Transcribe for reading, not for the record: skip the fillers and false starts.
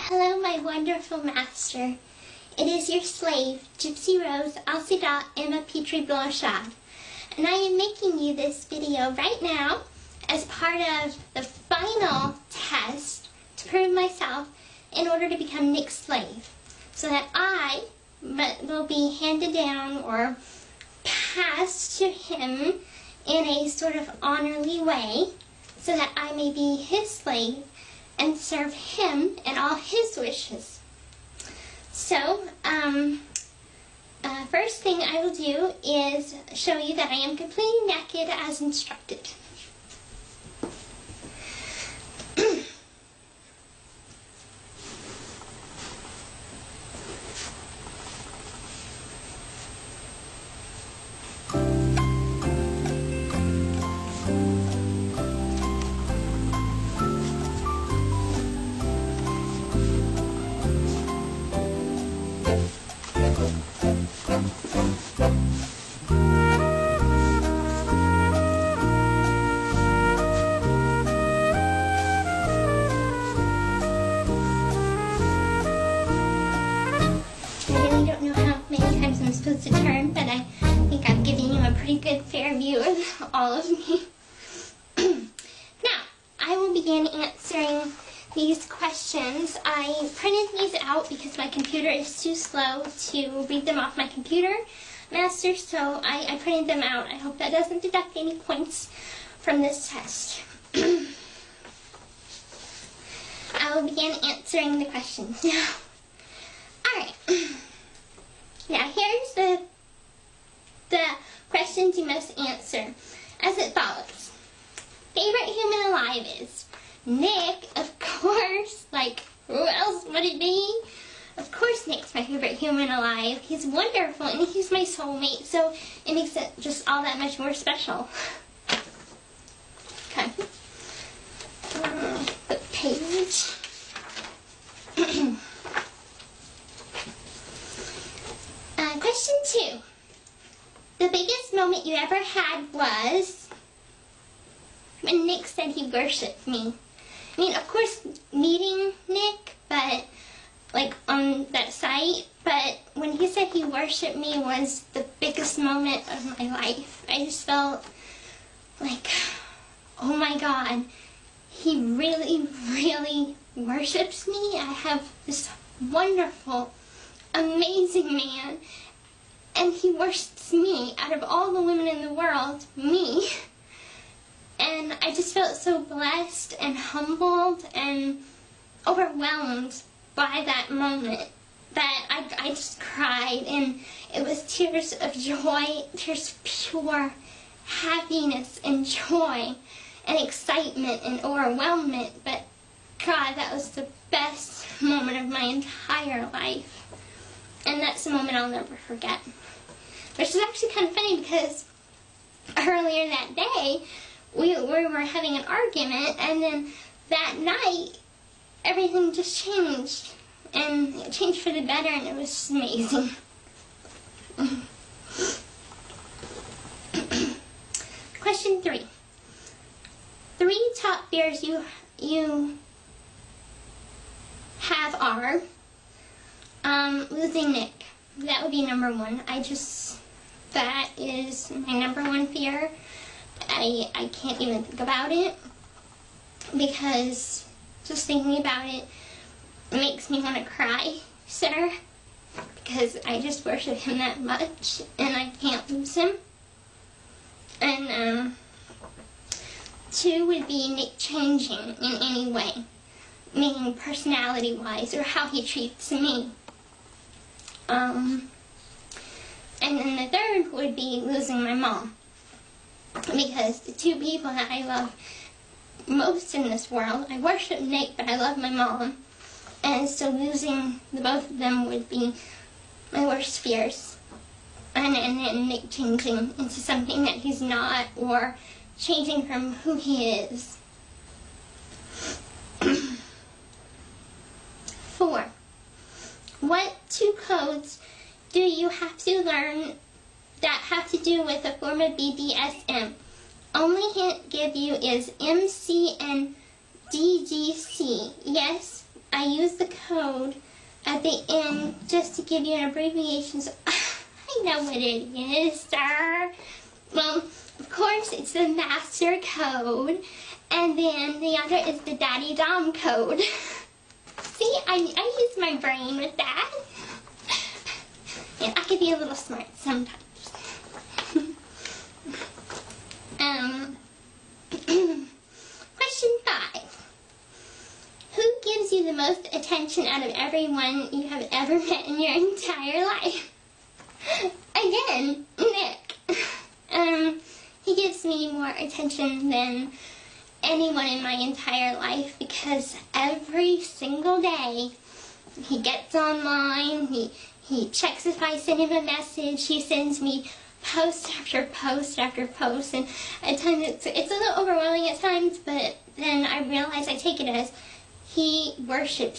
Hello, my wonderful master. It is your slave, Gypsy Rose Blanchard, and I am making you this video right now as part of the final test to prove myself in order to become Nick's slave, so that I will be handed down or passed to him in a sort of honorly way, so that I may be his slave and serve him and all his wishes. So, first thing I will do is show you that I am completely naked as instructed. I'm supposed to turn, but I think I'm giving you a pretty good fair view of all of me. Now, I will begin answering these questions. I printed these out because my computer is too slow to read them off my computer master, so I printed them out. I hope that doesn't deduct any points from this test. I will begin answering the questions now. Alright. Now here's the questions you must answer as it follows. Favorite human alive is Nick, of course. Like, who else would it be? Of course Nick's my favorite human alive. He's wonderful and he's my soulmate, so it makes it just all that much more special. Okay. The page. Question 2. The biggest moment you ever had was when Nick said he worshipped me. I mean, of course, meeting Nick, but like on that site, but when he said he worshipped me was the biggest moment of my life. I just felt like, oh my God, he really, really worships me. I have this wonderful, amazing man, and he worships me. Out of all the women in the world, me. And I just felt so blessed and humbled and overwhelmed by that moment that I just cried, and it was tears of joy, tears of pure happiness and joy and excitement and overwhelmment. But God, that was the best moment of my entire life. And that's a moment I'll never forget. Which is actually kind of funny because earlier that day, we were having an argument, and then that night, everything just changed. And it changed for the better, and it was just amazing. Question 3. 3 top fears you have are losing Nick. That would be number 1. That is my number 1 fear. I can't even think about it because just thinking about it makes me want to cry, sir, because I just worship him that much and I can't lose him. And 2 would be Nick changing in any way, meaning personality-wise or how he treats me. And then the 3rd would be losing my mom, because the 2 people that I love most in this world, I worship Nick, but I love my mom, and so losing the both of them would be my worst fears. And Nick changing into something that he's not, or changing from who he is. 4. What 2 codes do you have to learn that have to do with a form of BDSM? Only hint give you is MC and DGC. Yes, I use the code at the end just to give you an abbreviation. So I know what it is, sir. Well, of course, it's the master code, and then the other is the Daddy Dom code. See, I use my brain with that. And I can be a little smart sometimes. Question 5. Who gives you the most attention out of everyone you have ever met in your entire life? Again, Nick. He gives me more attention than anyone in my entire life because every single day he gets online, he checks if I send him a message, he sends me post after post after post, and at times it's a little overwhelming at times, but then I realize I take it as he worships